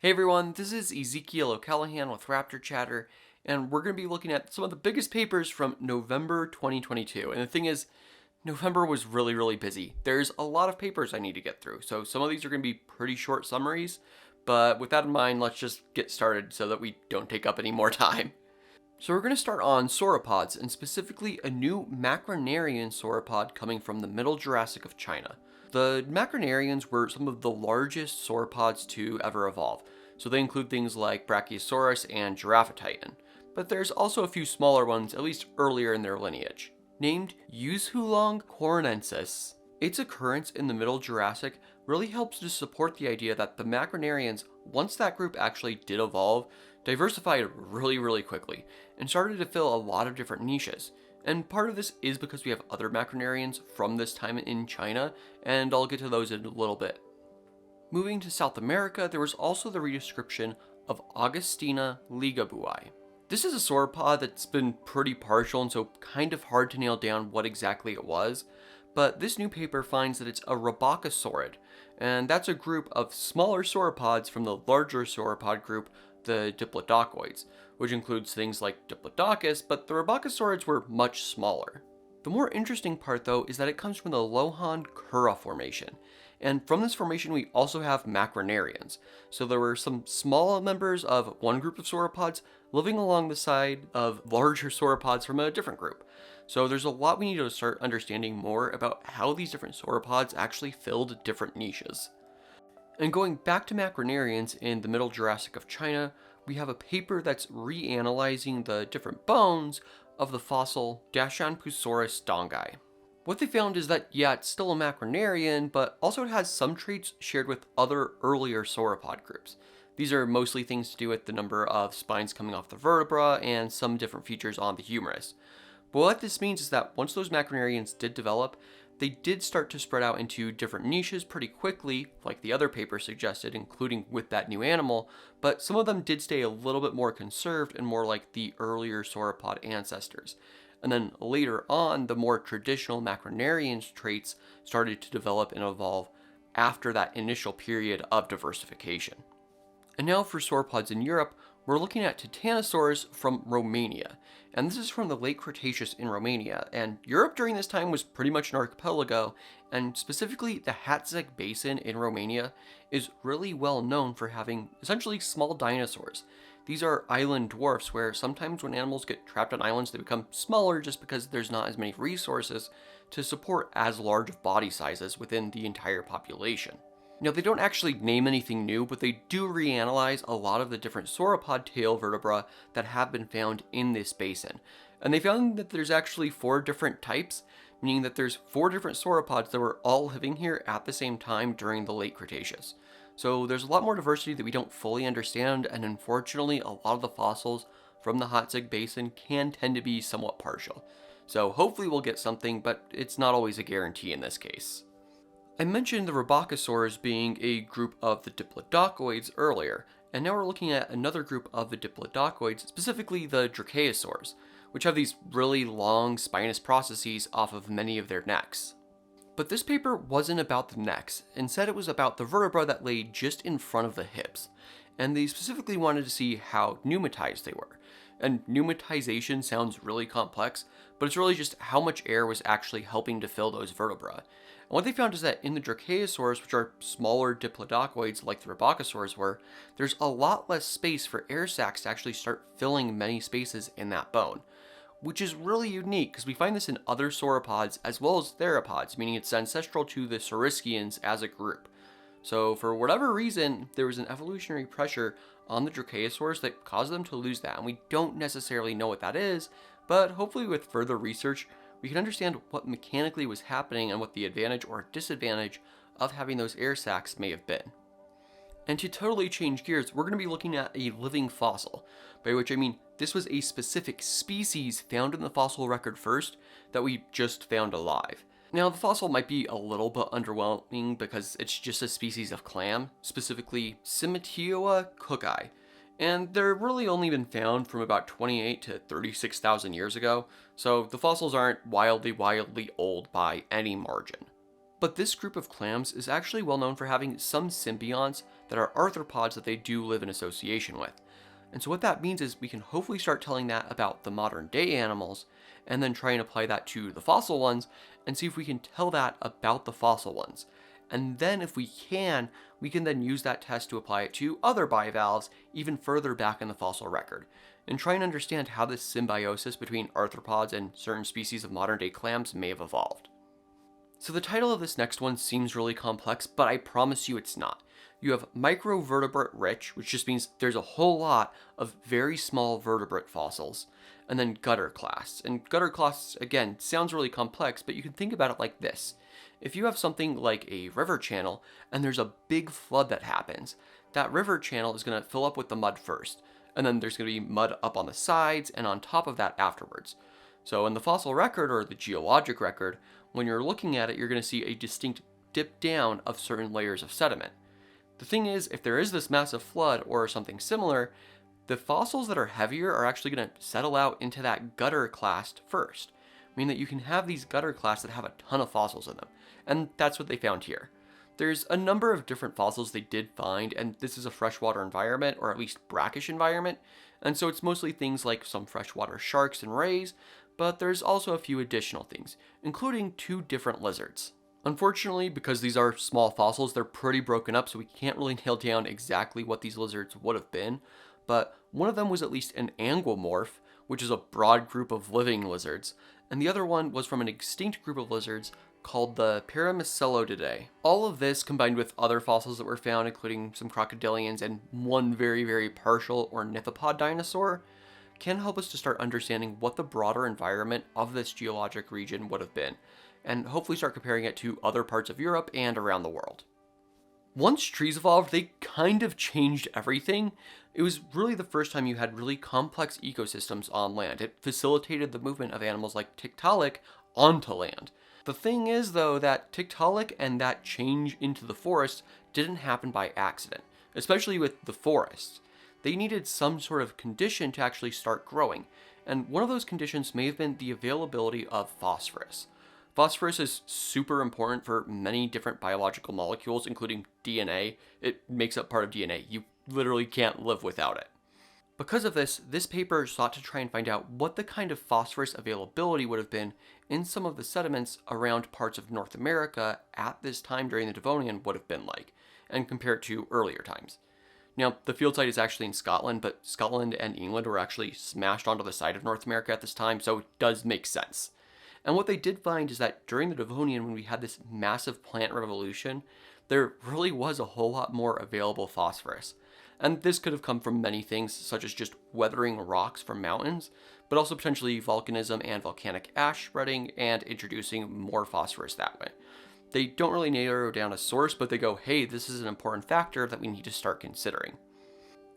Hey everyone, this is Ezekiel O'Callahan with Raptor Chatter, and we're going to be looking at some of the biggest papers from November 2022. And the thing is, November was really busy. There's a lot of papers I need to get through, so some of these are going to be pretty short summaries, but with that in mind, let's just get started so that we don't take up any more time. So we're going to start on sauropods, and specifically a new macronarian sauropod coming from the Middle Jurassic of China. The macronarians were some of the largest sauropods to ever evolve, so they include things like Brachiosaurus and Giraffatitan, but there's also a few smaller ones, at least earlier in their lineage. Named Yuzhulong coronensis, its occurrence in the Middle Jurassic really helps to support the idea that the macronarians, once that group actually did evolve, diversified really quickly and started to fill a lot of different niches. And part of this is because we have other macronarians from this time in China, and I'll get to those in a little bit. Moving to South America, there was also the redescription of Augustina ligabuei. This is a sauropod that's been pretty partial and so kind of hard to nail down what exactly it was, but this new paper finds that it's a Rhabacosaurid, and that's a group of smaller sauropods from the larger sauropod group, the Diplodocoids, which includes things like Diplodocus, but the Rhabacosaurids were much smaller. The more interesting part though is that it comes from the Lohan Kura formation, and from this formation we also have macronarians. So there were some small members of one group of sauropods living along the side of larger sauropods from a different group. So there's a lot we need to start understanding more about how these different sauropods actually filled different niches. And going back to macronarians in the Middle Jurassic of China, we have a paper that's reanalyzing the different bones of the fossil Dashanpusaurus dongi. What they found is that, yeah, it's still a macronarian, but also it has some traits shared with other earlier sauropod groups. These are mostly things to do with the number of spines coming off the vertebra and some different features on the humerus. But what this means is that once those macronarians did develop, they did start to spread out into different niches pretty quickly, like the other paper suggested, including with that new animal, but some of them did stay a little bit more conserved and more like the earlier sauropod ancestors. And then later on, the more traditional macronarian traits started to develop and evolve after that initial period of diversification. And now for sauropods in Europe, we're looking at titanosaurs from Romania. And this is from the Late Cretaceous in Romania, and Europe during this time was pretty much an archipelago, and specifically the Hațeg Basin in Romania is really well known for having essentially small dinosaurs. These are island dwarfs where sometimes when animals get trapped on islands they become smaller just because there's not as many resources to support as large of body sizes within the entire population. Now, they don't actually name anything new, but they do reanalyze a lot of the different sauropod tail vertebrae that have been found in this basin. And they found that there's actually 4 different types, meaning that there's 4 different sauropods that were all living here at the same time during the Late Cretaceous. So there's a lot more diversity that we don't fully understand, and unfortunately a lot of the fossils from the Hațeg Basin can tend to be somewhat partial. So hopefully we'll get something, but it's not always a guarantee in this case. I mentioned the Rhabacosaurs being a group of the Diplodocoids earlier, and now we're looking at another group of the Diplodocoids, specifically the Dicraeosaurs, which have these really long spinous processes off of many of their necks. But this paper wasn't about the necks, instead it was about the vertebra that lay just in front of the hips, and they specifically wanted to see how pneumatized they were. And pneumatization sounds really complex, but it's really just how much air was actually helping to fill those vertebrae. And what they found is that in the Dicraeosaurs, which are smaller diplodocoids like the Rhabacosaurs were, there's a lot less space for air sacs to actually start filling many spaces in that bone, which is really unique because we find this in other sauropods as well as theropods, meaning it's ancestral to the Saurischians as a group. So for whatever reason, there was an evolutionary pressure on the Dicraeosaurs that caused them to lose that, and we don't necessarily know what that is, but hopefully with further research, we can understand what mechanically was happening and what the advantage or disadvantage of having those air sacs may have been. And to totally change gears, we're going to be looking at a living fossil, by which I mean this was a specific species found in the fossil record first that we just found alive. Now, the fossil might be a little bit underwhelming because it's just a species of clam, specifically Simetioa cooki, and they're really only been found from about 28 to 36,000 years ago, so the fossils aren't wildly old by any margin. But this group of clams is actually well known for having some symbionts that are arthropods that they do live in association with. And so what that means is we can hopefully start telling that about the modern day animals and then try and apply that to the fossil ones and see if we can tell that about the fossil ones. And then if we can then use that test to apply it to other bivalves even further back in the fossil record and try and understand how this symbiosis between arthropods and certain species of modern day clams may have evolved. So the title of this next one seems really complex, but I promise you it's not. You have microvertebrate rich, which just means there's a whole lot of very small vertebrate fossils, and then gutter class. And gutter class, again, sounds really complex, but you can think about it like this. If you have something like a river channel, and there's a big flood that happens, that river channel is going to fill up with the mud first, and then there's going to be mud up on the sides and on top of that afterwards. So in the fossil record, or the geologic record, when you're looking at it, you're going to see a distinct dip down of certain layers of sediment. The thing is, if there is this massive flood or something similar, the fossils that are heavier are actually going to settle out into that gutter class first, meaning that you can have these gutter class that have a ton of fossils in them, and that's what they found here. There's a number of different fossils they did find, and this is a freshwater environment, or at least brackish environment, and so it's mostly things like some freshwater sharks and rays, but there's also a few additional things, including 2 different lizards. Unfortunately, because these are small fossils, they're pretty broken up, so we can't really nail down exactly what these lizards would have been, but one of them was at least an anguimorph, which is a broad group of living lizards, and the other one was from an extinct group of lizards called the Paramycelodidae. All of this, combined with other fossils that were found, including some crocodilians and one very, very partial ornithopod dinosaur, can help us to start understanding what the broader environment of this geologic region would have been, and hopefully start comparing it to other parts of Europe and around the world. Once trees evolved, they kind of changed everything. It was really the first time you had really complex ecosystems on land. It facilitated the movement of animals like Tiktaalik onto land. The thing is, though, that Tiktaalik and that change into the forest didn't happen by accident, especially with the forests. They needed some sort of condition to actually start growing, and one of those conditions may have been the availability of phosphorus. Phosphorus is super important for many different biological molecules, including DNA. It makes up part of DNA. You literally can't live without it. Because of this, this paper sought to try and find out what the kind of phosphorus availability would have been in some of the sediments around parts of North America at this time during the Devonian would have been like, and compare it to earlier times. Now, the field site is actually in Scotland, but Scotland and England were actually smashed onto the side of North America at this time, so it does make sense. And what they did find is that during the Devonian, when we had this massive plant revolution, there really was a whole lot more available phosphorus. And this could have come from many things, such as just weathering rocks from mountains, but also potentially volcanism and volcanic ash spreading and introducing more phosphorus that way. They don't really narrow down a source, but they go, hey, this is an important factor that we need to start considering.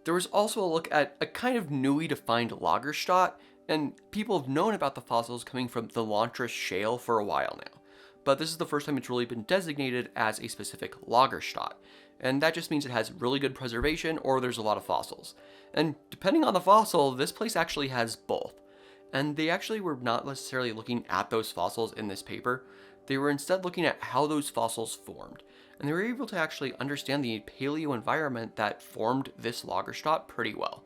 There was also a look at a kind of newly defined Lagerstätte, and people have known about the fossils coming from the Lontras Shale for a while now. But this is the first time it's really been designated as a specific Lagerstätte, and that just means it has really good preservation or there's a lot of fossils. And depending on the fossil, this place actually has both. And they actually were not necessarily looking at those fossils in this paper. They were instead looking at how those fossils formed. And they were able to actually understand the paleoenvironment that formed this Lagerstätte pretty well.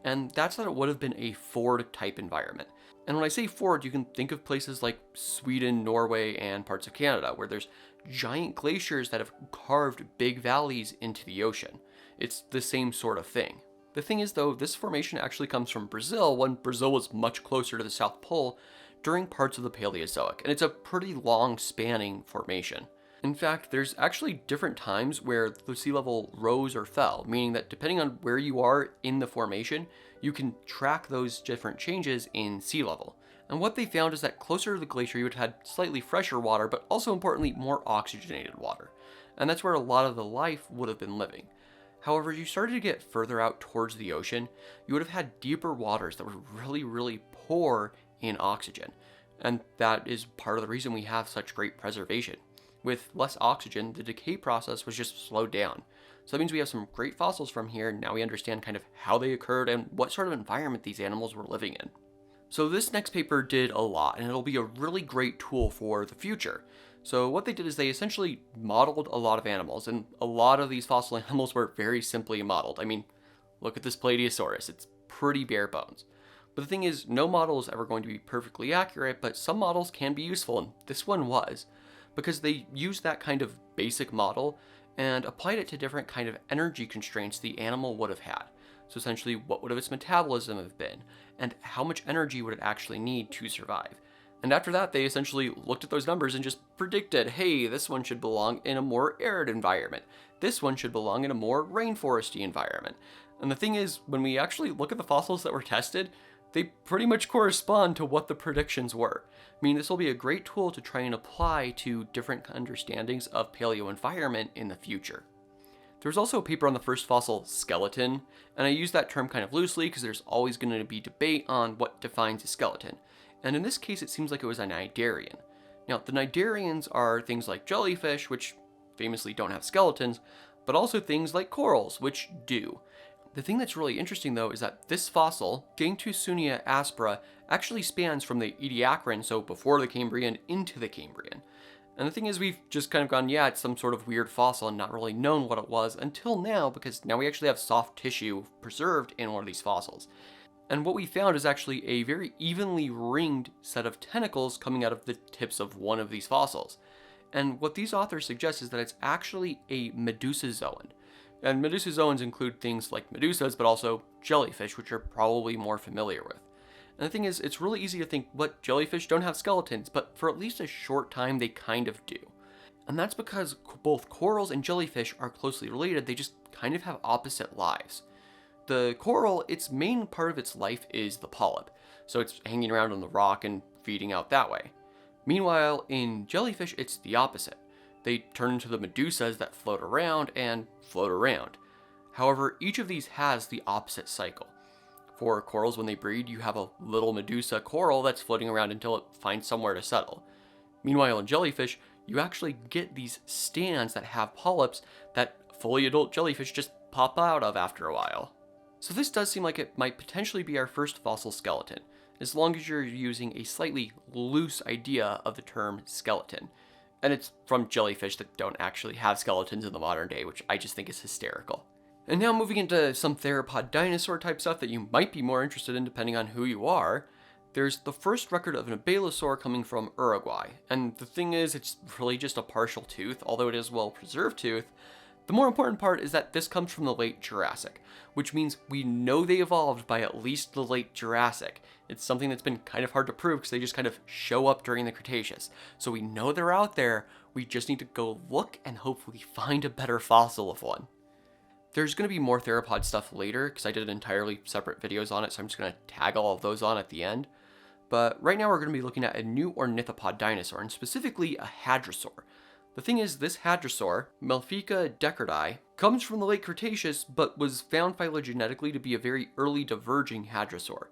And that's that it would have been a fjord type environment. And when I say fjord, you can think of places like Sweden, Norway, and parts of Canada, where there's giant glaciers that have carved big valleys into the ocean. It's the same sort of thing. The thing is, though, this formation actually comes from Brazil, when Brazil was much closer to the South Pole during parts of the Paleozoic, and it's a pretty long spanning formation. In fact, there's actually different times where the sea level rose or fell, meaning that depending on where you are in the formation, you can track those different changes in sea level. And what they found is that closer to the glacier, you would have had slightly fresher water, but also importantly, more oxygenated water. And that's where a lot of the life would have been living. However, as you started to get further out towards the ocean, you would have had deeper waters that were really, really poor in oxygen. And that is part of the reason we have such great preservation. With less oxygen, the decay process was just slowed down. So that means we have some great fossils from here. Now we understand kind of how they occurred and what sort of environment these animals were living in. So this next paper did a lot, and it'll be a really great tool for the future. So what they did is they essentially modeled a lot of animals, and a lot of these fossil animals were very simply modeled. I mean, look at this Plateosaurus, it's pretty bare bones. But the thing is, no model is ever going to be perfectly accurate, but some models can be useful, and this one was, because they used that kind of basic model and applied it to different kind of energy constraints the animal would have had. So essentially, what would its metabolism have been, and how much energy would it actually need to survive? And after that, they essentially looked at those numbers and just predicted, hey, this one should belong in a more arid environment. This one should belong in a more rainforesty environment. And the thing is, when we actually look at the fossils that were tested, they pretty much correspond to what the predictions were. I mean, this will be a great tool to try and apply to different understandings of paleoenvironment in the future. There's also a paper on the first fossil skeleton, and I use that term kind of loosely because there's always going to be debate on what defines a skeleton. And in this case, it seems like it was a cnidarian. Now, the cnidarians are things like jellyfish, which famously don't have skeletons, but also things like corals, which do. The thing that's really interesting, though, is that this fossil, Gantusunia aspera, actually spans from the Ediacaran, so before the Cambrian, into the Cambrian. And the thing is, we've just kind of gone, yeah, it's some sort of weird fossil and not really known what it was until now, because now we actually have soft tissue preserved in one of these fossils. And what we found is actually a very evenly ringed set of tentacles coming out of the tips of one of these fossils. And what these authors suggest is that it's actually a medusozoan. And medusozoans include things like medusas, but also jellyfish, which you're probably more familiar with. And the thing is, it's really easy to think, what, jellyfish don't have skeletons, but for at least a short time they kind of do. And that's because both corals and jellyfish are closely related, they just kind of have opposite lives. The coral, its main part of its life is the polyp, so it's hanging around on the rock and feeding out that way. Meanwhile, in jellyfish, it's the opposite. They turn into the medusas that float around and float around. However, each of these has the opposite cycle. For corals, when they breed, you have a little medusa coral that's floating around until it finds somewhere to settle. Meanwhile, in jellyfish, you actually get these stands that have polyps that fully adult jellyfish just pop out of after a while. So this does seem like it might potentially be our first fossil skeleton, as long as you're using a slightly loose idea of the term skeleton. And it's from jellyfish that don't actually have skeletons in the modern day, which I just think is hysterical. And now moving into some theropod dinosaur type stuff that you might be more interested in depending on who you are, there's the first record of an abelisaur coming from Uruguay. And the thing is, it's really just a partial tooth, although it is a well-preserved tooth. The more important part is that this comes from the late Jurassic, which means we know they evolved by at least the late Jurassic. It's something that's been kind of hard to prove because they just kind of show up during the Cretaceous. So we know they're out there, we just need to go look and hopefully find a better fossil of one. There's going to be more theropod stuff later because I did entirely separate videos on it, so I'm just going to tag all of those on at the end. But right now we're going to be looking at a new ornithopod dinosaur, and specifically a hadrosaur. The thing is, this hadrosaur, Melphica decardi, comes from the late Cretaceous but was found phylogenetically to be a very early diverging hadrosaur,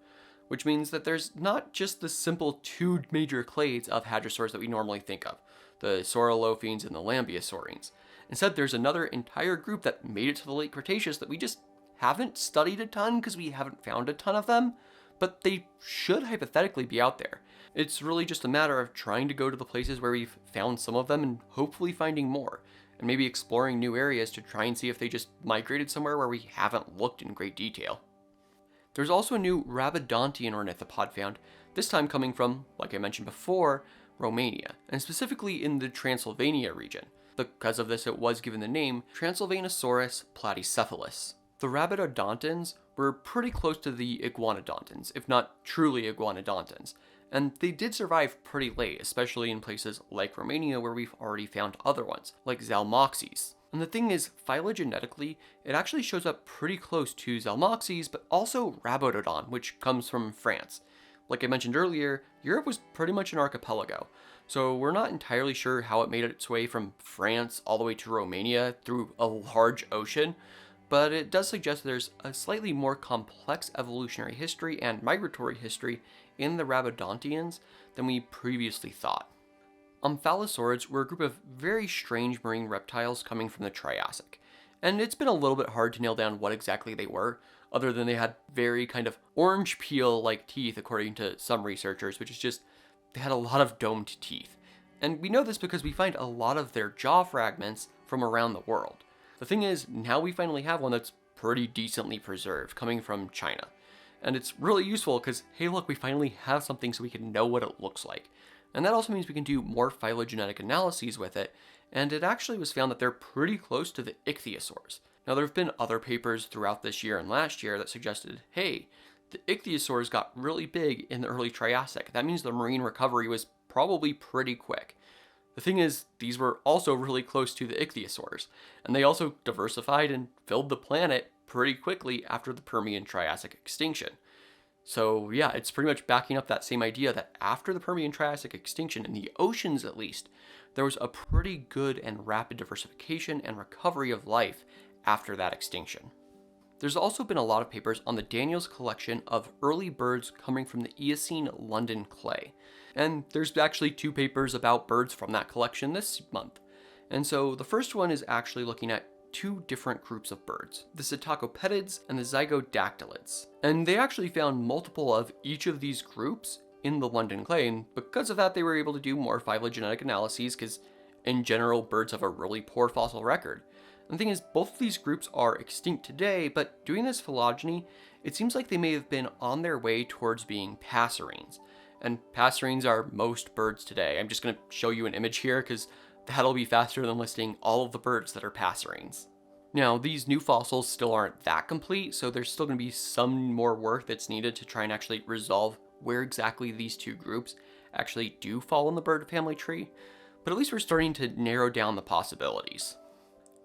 which means that there's not just the simple two major clades of hadrosaurs that we normally think of, the Saurolophines and the Lambeosaurines. Instead, there's another entire group that made it to the late Cretaceous that we just haven't studied a ton because we haven't found a ton of them, but they should hypothetically be out there. It's really just a matter of trying to go to the places where we've found some of them and hopefully finding more, and maybe exploring new areas to try and see if they just migrated somewhere where we haven't looked in great detail. There's also a new Rabidontian ornithopod found, this time coming from, like I mentioned before, Romania, and specifically in the Transylvania region. Because of this, it was given the name Transylvanosaurus platycephalus. The Rabidodontans were pretty close to the iguanodontans, if not truly iguanodontans, and they did survive pretty late, especially in places like Romania where we've already found other ones, like Zalmoxes. And the thing is, phylogenetically, it actually shows up pretty close to Zalmoxes, but also Rabododon, which comes from France. Like I mentioned earlier, Europe was pretty much an archipelago, so we're not entirely sure how it made its way from France all the way to Romania through a large ocean, but it does suggest there's a slightly more complex evolutionary history and migratory history in the Rabidontians than we previously thought. Omphalosaurids were a group of very strange marine reptiles coming from the Triassic, And it's been a little bit hard to nail down what exactly they were, other than they had very kind of orange peel-like teeth, according to some researchers, which is just, they had a lot of domed teeth. And we know this because we find a lot of their jaw fragments from around the world. The thing is, now we finally have one that's pretty decently preserved, coming from China. And it's really useful because, hey look, we finally have something so we can know what it looks like. And that also means we can do more phylogenetic analyses with it, and it actually was found that they're pretty close to the ichthyosaurs. Now, there have been other papers throughout this year and last year that suggested, hey, the ichthyosaurs got really big in the early Triassic. That means the marine recovery was probably pretty quick. The thing is, these were also really close to the ichthyosaurs, and they also diversified and filled the planet pretty quickly after the Permian-Triassic extinction. So yeah, it's pretty much backing up that same idea that after the Permian-Triassic extinction, in the oceans at least, there was a pretty good and rapid diversification and recovery of life after that extinction. There's also been a lot of papers on the Daniels collection of early birds coming from the Eocene London clay. And there's actually 2 papers about birds from that collection this month. And so the first one is actually looking at 2 different groups of birds, the psittacopedids and the zygodactylids. And they actually found multiple of each of these groups in the London clay, and because of that they were able to do more phylogenetic analyses because in general birds have a really poor fossil record. And the thing is, both of these groups are extinct today, but doing this phylogeny, it seems like they may have been on their way towards being passerines. And passerines are most birds today. I'm just going to show you an image here because that'll be faster than listing all of the birds that are passerines. Now, these new fossils still aren't that complete, so there's still going to be some more work that's needed to try and actually resolve where exactly these 2 groups actually do fall in the bird family tree, but at least we're starting to narrow down the possibilities.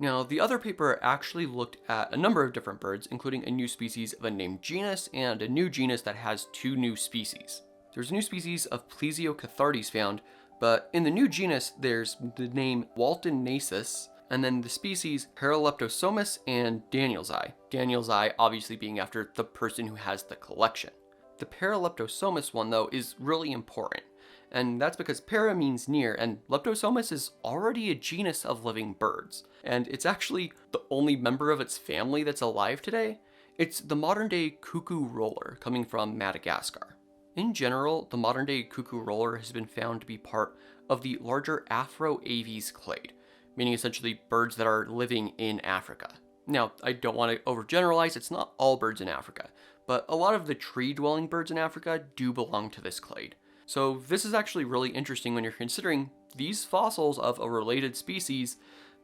Now, the other paper actually looked at a number of different birds, including a new species of a named genus and a new genus that has 2 new species. There's a new species of Plesiocathartes found, but in the new genus, there's the name Waltonaceus, and then the species Paraleptosomus and Danielsii. Danielsii obviously being after the person who has the collection. The Paraleptosomus one, though, is really important, and that's because para means near, and Leptosomus is already a genus of living birds, and it's actually the only member of its family that's alive today. It's the modern-day cuckoo roller, coming from Madagascar. In general, the modern-day cuckoo roller has been found to be part of the larger Afro-Aves clade, meaning essentially birds that are living in Africa. Now, I don't want to overgeneralize, it's not all birds in Africa, but a lot of the tree-dwelling birds in Africa do belong to this clade. So this is actually really interesting when you're considering these fossils of a related species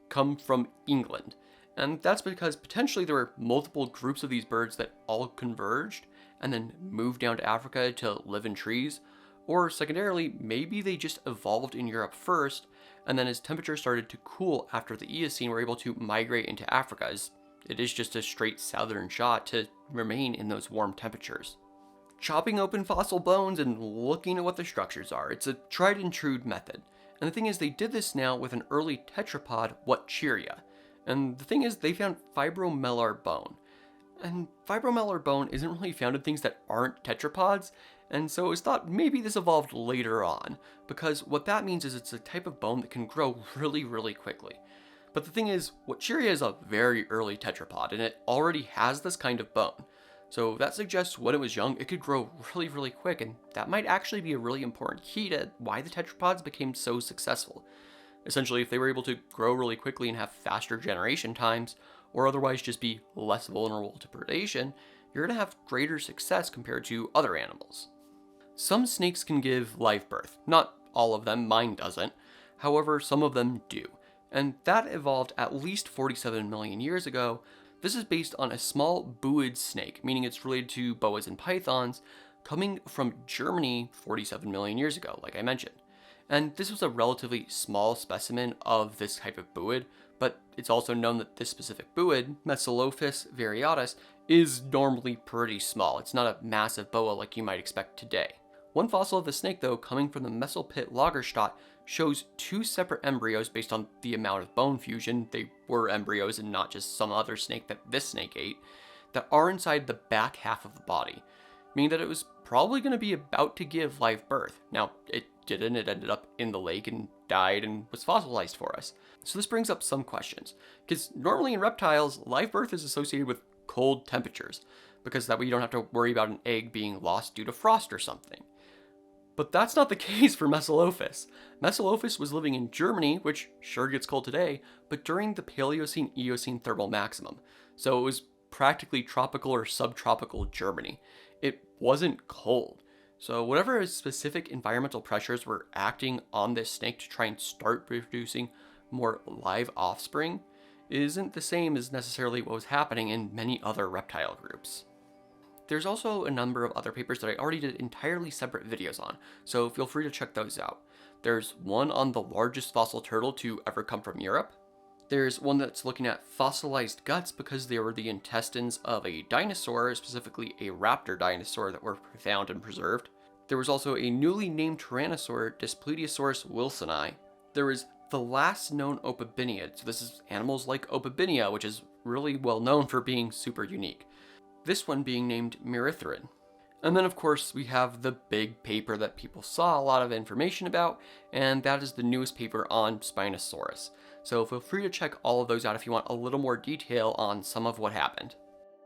come from England. And that's because potentially there were multiple groups of these birds that all converged and then moved down to Africa to live in trees. Or secondarily, maybe they just evolved in Europe first, and then as temperatures started to cool after the Eocene, were able to migrate into Africa, as it is just a straight southern shot to remain in those warm temperatures. Chopping open fossil bones and looking at what the structures are, it's a tried and true method. And the thing is, they did this now with an early tetrapod, Whatcheria. And the thing is, they found fibromellar bone. And fibromellar bone isn't really found in things that aren't tetrapods, and so it's thought maybe this evolved later on, because what that means is it's a type of bone that can grow really, really quickly. But the thing is, Whatcheria is a very early tetrapod, and it already has this kind of bone. So that suggests when it was young, it could grow really, really quick, and that might actually be a really important key to why the tetrapods became so successful. Essentially, if they were able to grow really quickly and have faster generation times, or otherwise just be less vulnerable to predation, you're going to have greater success compared to other animals. Some snakes can give live birth. Not all of them, mine doesn't. However, some of them do. And that evolved at least 47 million years ago. This is based on a small buid snake, meaning it's related to boas and pythons, coming from Germany 47 million years ago, like I mentioned. And this was a relatively small specimen of this type of buid, but it's also known that this specific buid, Metzalophis variatus, is normally pretty small. It's not a massive boa like you might expect today. One fossil of the snake, though, coming from the Mesopit Lagerstätte, shows 2 separate embryos based on the amount of bone fusion. They were embryos and not just some other snake that this snake ate, that are inside the back half of the body. meaning that it was probably going to be about to give live birth. Now, it didn't. It ended up in the lake and died and was fossilized for us. So this brings up some questions, because normally in reptiles, live birth is associated with cold temperatures, because that way you don't have to worry about an egg being lost due to frost or something. But that's not the case for Mesolophus. Mesolophus was living in Germany, which sure gets cold today, but during the Paleocene-Eocene thermal maximum. So it was practically tropical or subtropical Germany. It wasn't cold. So whatever specific environmental pressures were acting on this snake to try and start producing more live offspring isn't the same as necessarily what was happening in many other reptile groups. There's also a number of other papers that I already did entirely separate videos on, so feel free to check those out. There's one on the largest fossil turtle to ever come from Europe. There's one that's looking at fossilized guts because they were the intestines of a dinosaur, specifically a raptor dinosaur, that were found and preserved. There was also a newly named tyrannosaur, Dysplediosaurus wilsoni. There was the last known opibiniid, so this is animals like Opibinia, which is really well known for being super unique. This one being named Myrithrin. And then of course we have the big paper that people saw a lot of information about, and that is the newest paper on Spinosaurus. So feel free to check all of those out if you want a little more detail on some of what happened.